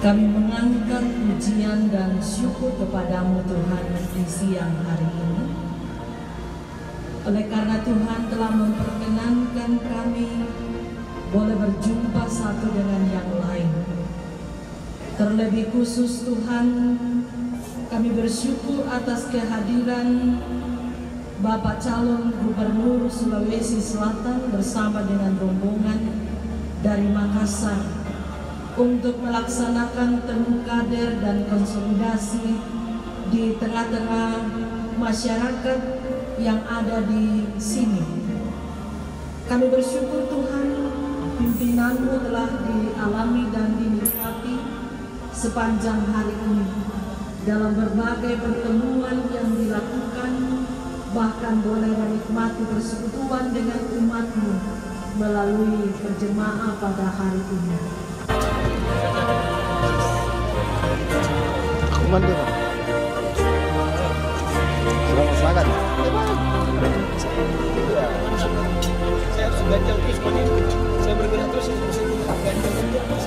Kami mengangkat pujian dan syukur kepadamu Tuhan di siang hari ini. Oleh karena Tuhan telah memperkenankan kami boleh berjumpa satu dengan yang lain. Terlebih khusus Tuhan, kami bersyukur atas kehadiran Bapak Calon Gubernur Sulawesi Selatan bersama dengan rombongan dari Makassar untuk melaksanakan temu kader dan konsolidasi di tengah-tengah masyarakat yang ada di sini. Kami bersyukur Tuhan, pimpinanmu telah dialami dan dinikmati sepanjang hari ini dalam berbagai pertemuan yang dilakukan, bahkan boleh menikmati persekutuan dengan umatmu melalui berjemaah pada hari ini. Komando Pak. Selamat. Saya harus ganjal terus Pak. Saya bergerak terus ganjal terus.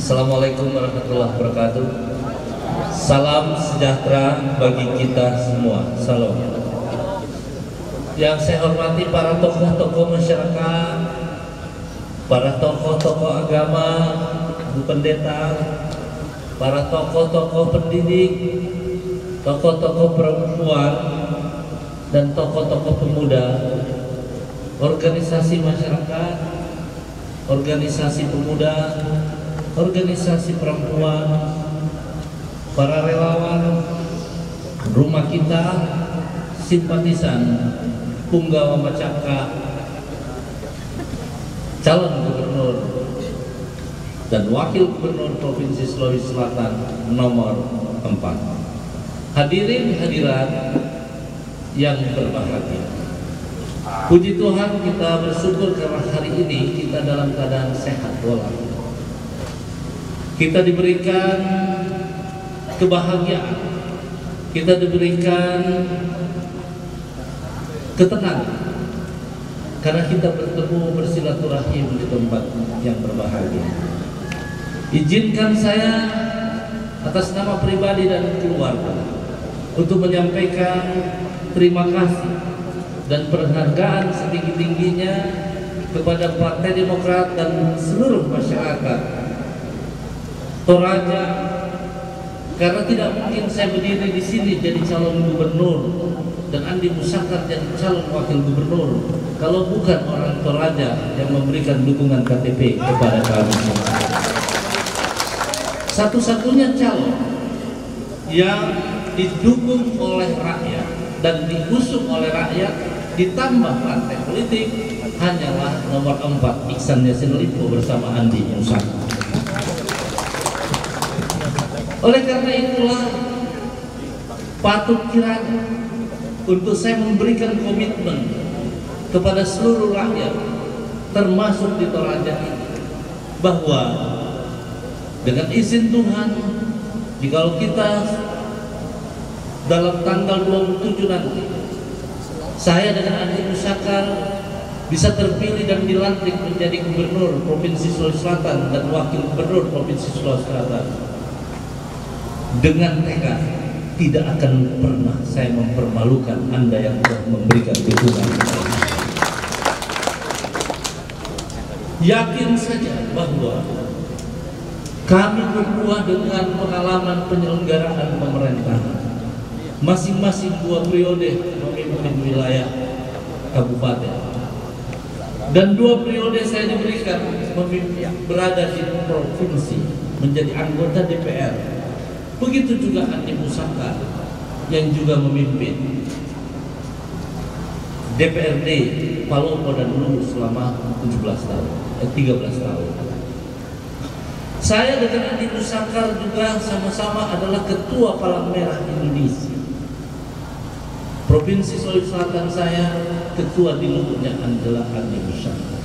Assalamualaikum warahmatullahi wabarakatuh. Salam sejahtera bagi kita semua. Salam. Yang saya hormati para tokoh-tokoh masyarakat, para tokoh-tokoh agama, Bu Pendeta, para tokoh-tokoh pendidik, tokoh-tokoh perempuan, dan tokoh-tokoh pemuda, organisasi masyarakat, organisasi pemuda, organisasi perempuan, para relawan, rumah kita, simpatisan, punggawa macaka, calon gubernur dan wakil gubernur Provinsi Sulawesi Selatan nomor 4. Hadirin hadirat yang berbahagia, puji Tuhan, kita bersyukur karena hari ini kita dalam keadaan sehat walafiat. Kita diberikan kebahagiaan, kita diberikan ketenangan karena kita bertemu bersilaturahim di tempat yang berbahagia. Izinkan saya atas nama pribadi dan keluarga untuk menyampaikan terima kasih dan penghargaan setinggi-tingginya kepada Partai Demokrat dan seluruh masyarakat Toraja, karena tidak mungkin saya berdiri di sini jadi calon gubernur dan Andi Musakar jadi calon wakil gubernur kalau bukan orang Toraja yang memberikan dukungan KTP kepada kami. Satu-satunya calon yang didukung oleh rakyat dan diusung oleh rakyat ditambah partai politik hanyalah nomor 4 Iksan Yassin Limpo bersama Andi Musakar. Oleh karena itulah patut kiranya untuk saya memberikan komitmen kepada seluruh rakyat termasuk di Toraja ini bahwa dengan izin Tuhan, jikalau kita dalam tanggal 27 nanti saya dengan Andi Musakar bisa terpilih dan dilantik menjadi gubernur Provinsi Sulawesi Selatan dan wakil gubernur Provinsi Sulawesi Selatan, dengan tekad tidak akan pernah saya mempermalukan Anda yang telah memberikan dukungan. Yakin saja bahwa kami berdua dengan pengalaman penyelenggaraan pemerintahan masing-masing 2 periode memimpin wilayah kabupaten dan 2 periode saya diberikan berada di provinsi menjadi anggota DPR. Begitu juga Andi Musakar yang juga memimpin DPRD Palopo dan Luwu selama 13 tahun. Saya dengan Andi Musakar juga sama-sama adalah Ketua Palang Merah Indonesia. Provinsi Sulawesi Selatan saya ketua di Luwunya adalah Andi Musakar.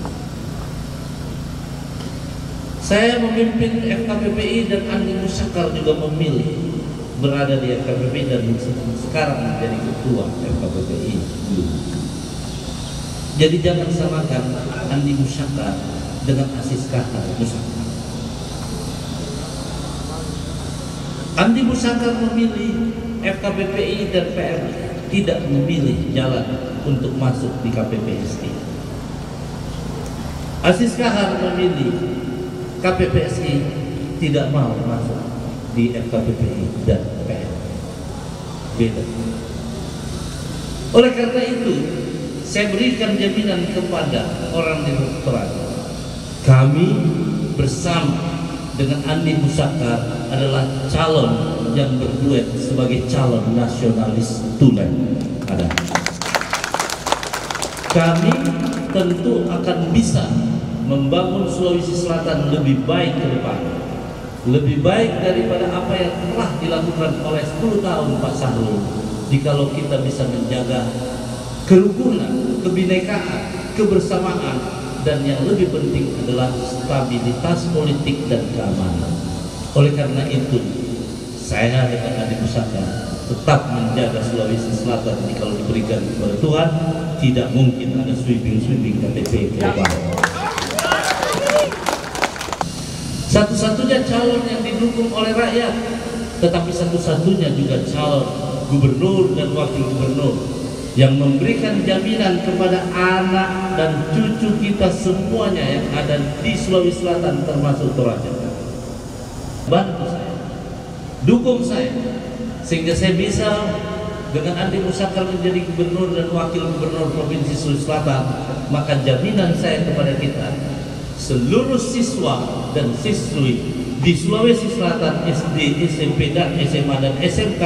Saya memimpin FKPPI dan Andi Musakar juga memilih berada di FKPPI dan sekarang menjadi ketua FKPPI. Jadi jangan samakan Andi Musakar dengan Aziz Kahar Musakar. Andi Musakar memilih FKPPI dan PRD, tidak memilih jalan untuk masuk di KPPSI. Aziz Kahar memilih KPPSI, tidak mau masuk di FKPPI dan PRD. Beda. Oleh karena itu, saya berikan jaminan kepada orang di Toraja, kami bersama dengan Andi Musakar adalah calon yang berduet sebagai calon nasionalis tulen. Kami tentu akan bisa membangun Sulawesi Selatan lebih baik ke depan, lebih baik daripada apa yang telah dilakukan oleh 10 tahun Pak Sahrul. Jikalau kita bisa menjaga kerukunan, kebinekaan, kebersamaan, dan yang lebih penting adalah stabilitas politik dan keamanan. Oleh karena itu, saya dengan Andi Musakar tetap menjaga Sulawesi Selatan. Jikalau diberikan kepada Tuhan, tidak mungkin ada sweeping KTP ke depan. Satu-satunya calon yang didukung oleh rakyat, tetapi satu-satunya juga calon gubernur dan wakil gubernur yang memberikan jaminan kepada anak dan cucu kita semuanya yang ada di Sulawesi Selatan termasuk Toraja. Bantu saya dukung saya sehingga saya bisa dengan Andi Musakar menjadi gubernur dan wakil gubernur Provinsi Sulawesi Selatan. Maka jaminan saya kepada kita, seluruh siswa dan siswi di Sulawesi Selatan, SD, SMP, dan SMA dan SMK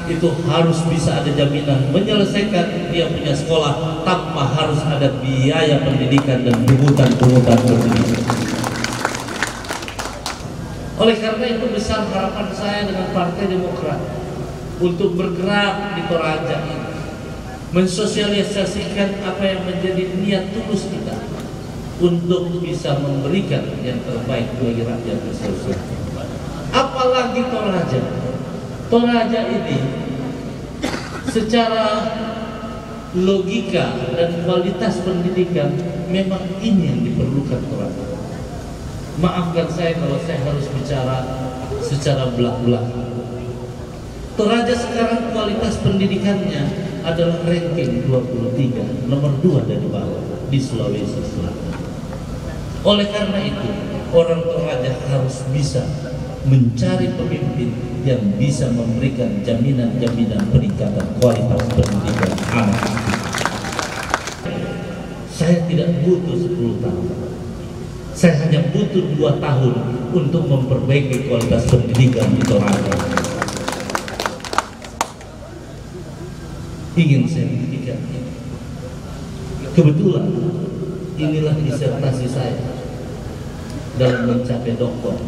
itu harus bisa ada jaminan menyelesaikan dia punya sekolah tanpa harus ada biaya pendidikan dan pungutan pendidikan. Oleh karena itu besar harapan saya dengan Partai Demokrat untuk bergerak di Toraja ini, mensosialisasikan apa yang menjadi niat tulus kita untuk bisa memberikan yang terbaik bagi rakyat Sulawesi. Apalagi Toraja. Toraja ini secara logika dan kualitas pendidikan memang ini yang diperlukan Toraja. Maafkan saya kalau saya harus bicara secara belak-belakan. Toraja sekarang kualitas pendidikannya adalah ranking 23, nomor 2 dari bawah di Sulawesi Selatan. Oleh karena itu, orang Toraja harus bisa mencari pemimpin yang bisa memberikan jaminan-jaminan peningkatan kualitas pendidikan anak. Saya tidak butuh 10 tahun. Saya hanya butuh 2 tahun untuk memperbaiki kualitas pendidikan di Toraja. Ingin saya buktikan. Kebetulan inilah disertasi saya dalam mencapai doktor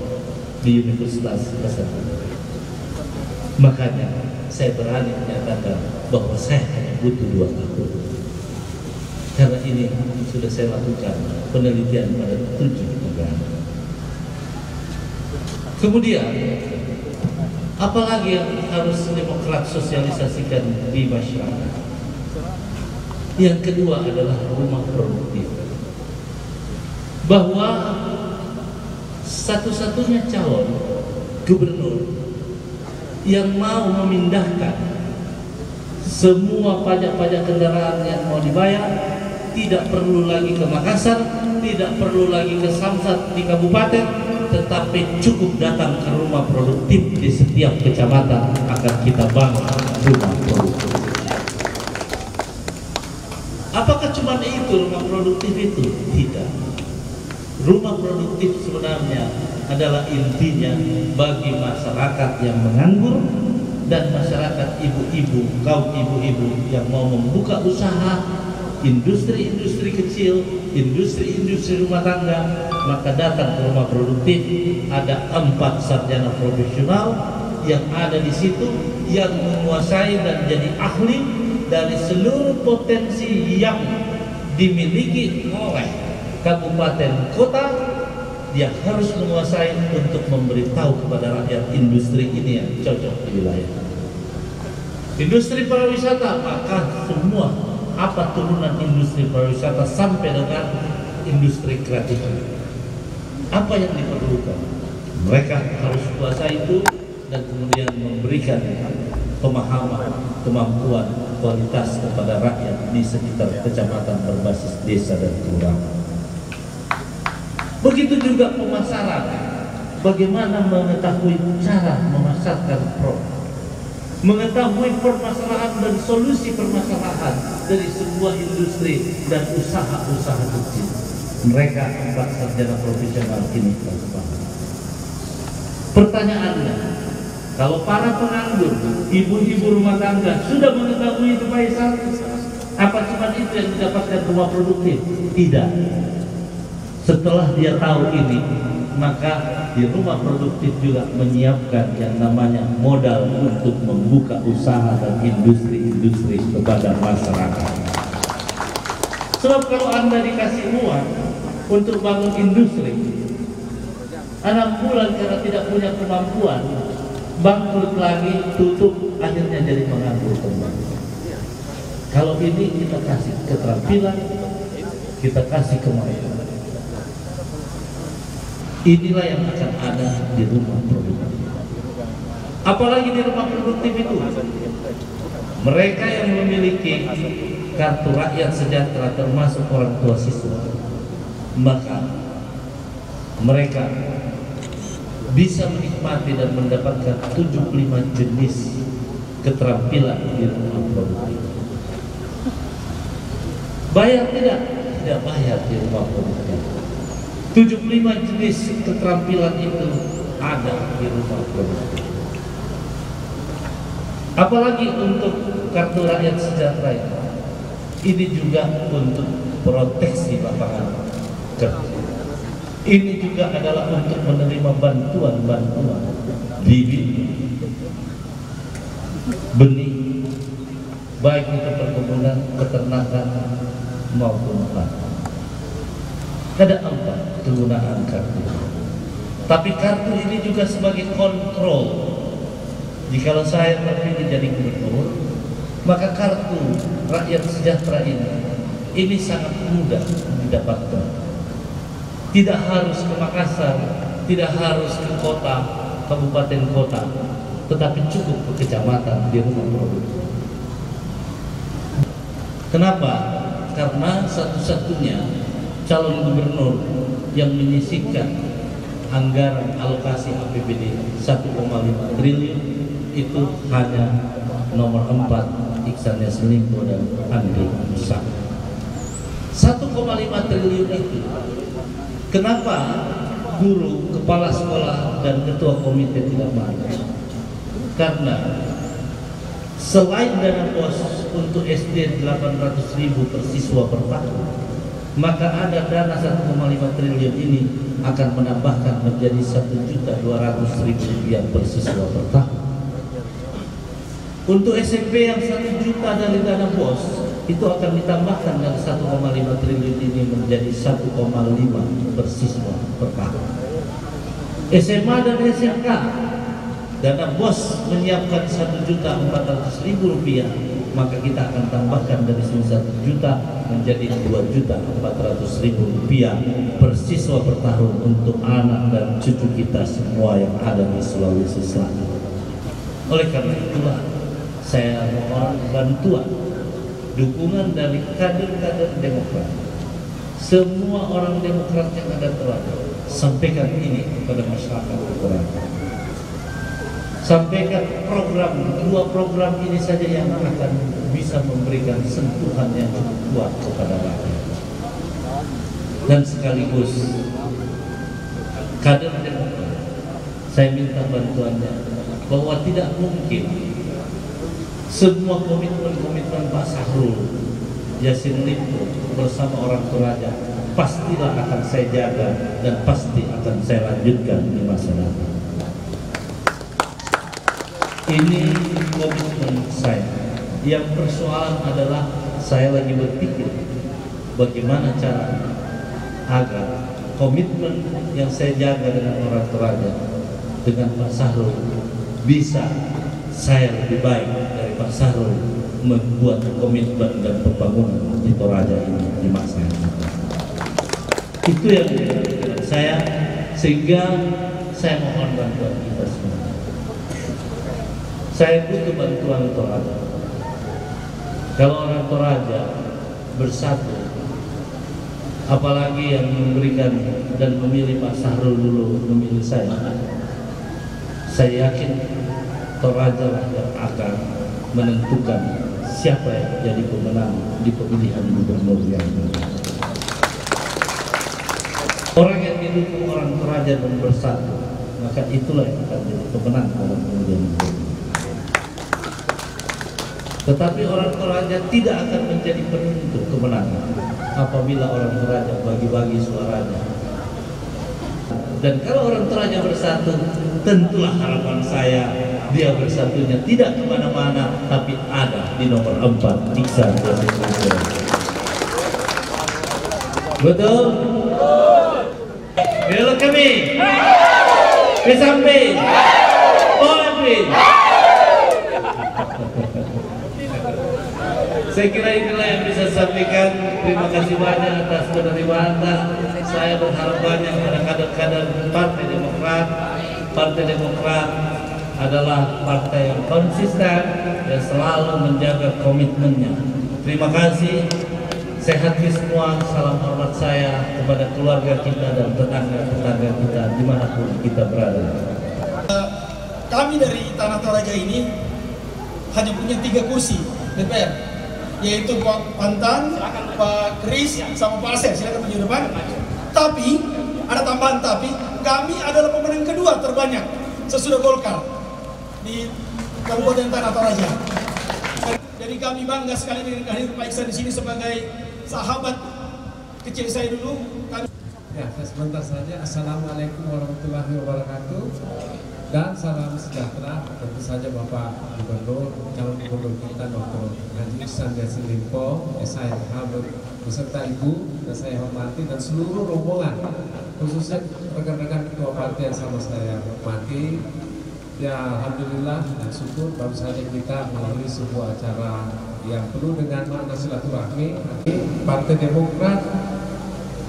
di Universitas Hasanuddin. Makanya saya berani menyatakan bahwa saya hanya butuh 2 tahun. Karena ini sudah saya lakukan penelitian pada 7 negara. Kemudian apalagi yang harus Demokrat sosialisasikan di masyarakat? Yang kedua adalah rumah produktif. Bahwa satu-satunya calon gubernur yang mau memindahkan semua pajak-pajak kendaraan yang mau dibayar tidak perlu lagi ke Makassar, tidak perlu lagi ke Samsat di kabupaten, tetapi cukup datang ke rumah produktif di setiap kecamatan akan kita bangun rumah produktif. Apakah cuma itu rumah produktif itu? Tidak. Rumah produktif sebenarnya adalah intinya bagi masyarakat yang menganggur dan masyarakat ibu-ibu, kaum ibu-ibu yang mau membuka usaha, industri-industri kecil, industri-industri rumah tangga, maka datang ke rumah produktif. Ada 4 sarjana profesional yang ada di situ yang menguasai dan jadi ahli dari seluruh potensi yang dimiliki oleh kabupaten kota. Dia harus menguasai untuk memberitahu kepada rakyat industri ini yang cocok di wilayah. Industri pariwisata, maka semua apa turunan industri pariwisata sampai dengan industri kreatif. Apa yang diperlukan? Mereka harus kuasai itu dan kemudian memberikan pemahaman, kemampuan, kualitas kepada rakyat di sekitar kecamatan berbasis desa dan kelurahan. Begitu juga pemasaran. Bagaimana mengetahui cara memasarkan produk, mengetahui permasalahan dan solusi permasalahan dari sebuah industri dan usaha-usaha kecil. Mereka 4 sarjana profesional ini transparan. Pertanyaannya, kalau para penganggur, ibu-ibu rumah tangga sudah mengetahui itu Faisal, apa cuma itu yang didapatkan rumah produktif? Tidak. Setelah dia tahu ini, maka di rumah produktif juga menyiapkan yang namanya modal untuk membuka usaha dan industri-industri kepada masyarakat. Sebab kalau Anda dikasih uang untuk bangun industri, 6 bulan karena tidak punya kemampuan, bangkrut lagi, tutup, akhirnya jadi penganggur kembali. Kalau ini kita kasih keterampilan, kita kasih kemampuan. Inilah yang akan ada di rumah produktif. Apalagi di rumah produktif itu, mereka yang memiliki kartu rakyat sejahtera termasuk orang tua siswa, maka mereka bisa menikmati dan mendapatkan 75 jenis keterampilan di rumah produktif. Bayar tidak? Tidak bayar di rumah produktif. 75 jenis keterampilan itu ada di rumah produktif. Apalagi untuk kartu rakyat sejahtera ini juga untuk proteksi lapangan kerja. Ini juga adalah untuk menerima bantuan-bantuan bibit, benih, baik itu perkebunan, peternakan maupun pangan. Ada 4 penggunaan kartu. Tapi kartu ini juga sebagai kontrol. Jikalau saya terpilih jadi gubernur, maka kartu rakyat sejahtera ini sangat mudah didapatkan. Tidak harus ke Makassar, tidak harus ke kota, kabupaten kota, tetapi cukup ke kecamatan di rumah produktif. Kenapa? Karena satu-satunya calon gubernur yang menyisihkan anggaran alokasi APBD 1,5 triliun itu hanya nomor 4 Iksan Yasselimpo dan Andri Musa. 1,5 triliun itu, kenapa guru, kepala sekolah, dan ketua komite tidak mau? Karena selain dana BOS untuk SD 800.000 per siswa per tahun, maka ada dana 1,5 triliun ini akan menambahkan menjadi 1.200.000 rupiah per siswa per tahun. Untuk SMP yang 1 juta dari dana BOS itu akan ditambahkan dari 1,5 triliun ini menjadi 1,5 per siswa per tahun. SMA dan SMK dana BOS menyiapkan 1.400.000 rupiah, maka kita akan tambahkan dari 1 juta menjadi 2.400.000 rupiah per siswa per tahun untuk anak dan cucu kita semua yang ada di Sulawesi Selatan. Oleh karena itulah saya mohon bantuan, dukungan dari kader-kader Demokrat. Semua orang Demokrat yang ada Toraja, sampaikan ini kepada masyarakat Toraja. Sampaikan dua program ini saja yang akan bisa memberikan sentuhan yang cukup kuat kepada rakyat. Dan sekaligus kader Demokrat, saya minta bantuannya bahwa tidak mungkin semua komitmen-komitmen Pak Sahrul Yassin Limpo bersama orang Toraja pastilah akan saya jaga dan pasti akan saya lanjutkan di masa depan. Ini komitmen saya. Yang persoalan adalah saya lagi berpikir bagaimana cara agar komitmen yang saya jaga dengan orang Toraja dengan Pak Sahrul bisa saya lebih baik dari Pak Sahrul membuat komitmen dan pembangunan di Toraja ini di masa yang akan datang. Itu yang dilakukan saya, sehingga saya mohon bantuan kita semua. Saya butuh bantuan Toraja. Kalau orang Toraja bersatu, apalagi yang memberikan dan memilih Pak Sahrul dulu memilih saya yakin Toraja lah yang akan menentukan siapa yang jadi pemenang di pemilihan gubernur yang akan. Orang yang didukung orang Toraja dan bersatu, maka itulah yang akan jadi pemenang dalam pemilihan gubernur. Tetapi orang Toraja tidak akan menjadi penentu kemenangan apabila orang Toraja bagi-bagi suaranya. Dan kalau orang Toraja bersatu, tentulah harapan saya dia bersatunya tidak kemana-mana, tapi ada di nomor 4 Iksan Yasselimpo. Betul? Bela kami Kesambi Polri. Saya kira inilah yang bisa saya sampaikan. Terima kasih banyak atas penerimaan. Saya berharap banyak pada kader-kader Partai Demokrat. Partai Demokrat adalah partai yang konsisten dan selalu menjaga komitmennya. Terima kasih. Sehat semua, salam hormat saya kepada keluarga kita dan tetangga-tetangga kita dimanapun kita berada. Kami dari Tanah Toraja ini hanya punya 3 kursi DPR, yaitu Pak Pantan, Pak Kris, sama Pak Asep. Silakan maju depan. Tapi ada tambahan, tapi kami adalah pemenang kedua terbanyak sesudah Golkar di Kabupaten Tanah Toraja. Jadi kami bangga sekali dengan kehadiran Pak Iksan di sini sebagai sahabat kecil saya dulu. Ya, sebentar saja. Assalamualaikum warahmatullahi wabarakatuh dan salam sejahtera. Tentu saja Bapak Gubernur, calon Gubernur kita Dr. Haji Ihsan Yassin Limpo, SIMH beserta Ibu yang saya hormati dan seluruh rombongan, khususnya rekan-rekan ketua partai yang sama saya hormati. Ya, alhamdulillah dan syukur baru saja kita melalui sebuah acara yang penuh dengan makna silaturahmi. Partai Demokrat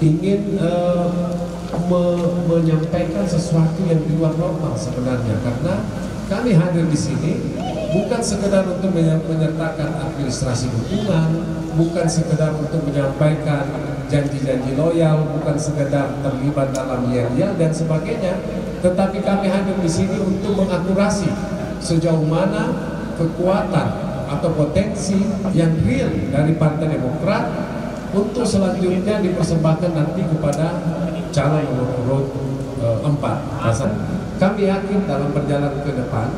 ingin menyampaikan sesuatu yang di luar normal sebenarnya, karena kami hadir di sini bukan sekedar untuk menyertakan administrasi dukungan, bukan sekedar untuk menyampaikan janji-janji loyal, bukan sekedar terlibat dalam yel-yel dan sebagainya, tetapi kami hadir di sini untuk mengakurasi sejauh mana kekuatan atau potensi yang real dari Partai Demokrat untuk selanjutnya dipersembahkan nanti kepada calon nomor urut 4. Kami yakin dalam perjalanan ke depan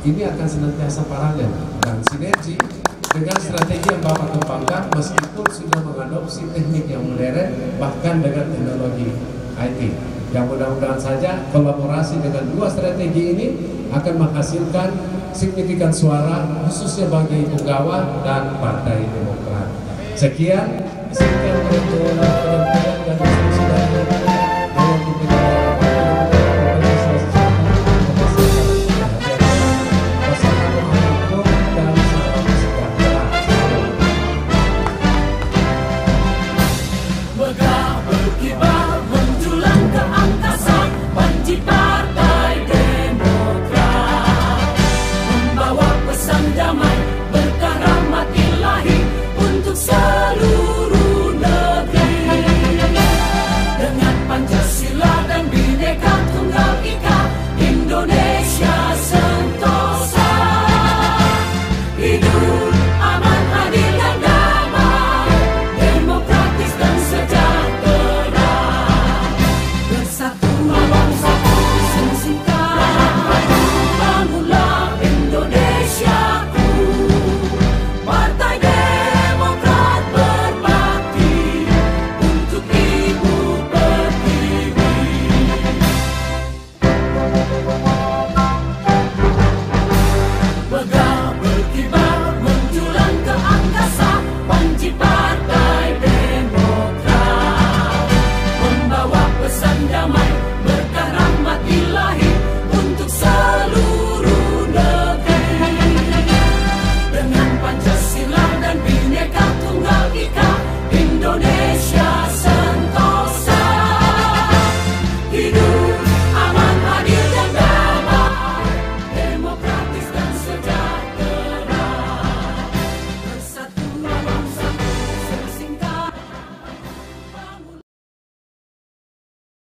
ini akan senantiasa paralel dan sinergi dengan strategi yang Bapak kembangkan, meskipun sudah mengadopsi teknik yang modern bahkan dengan teknologi IT. Yang mudah-mudahan saja kolaborasi dengan 2 strategi ini akan menghasilkan signifikan suara khususnya bagi Punggawa dan Partai Demokrat. Sekian.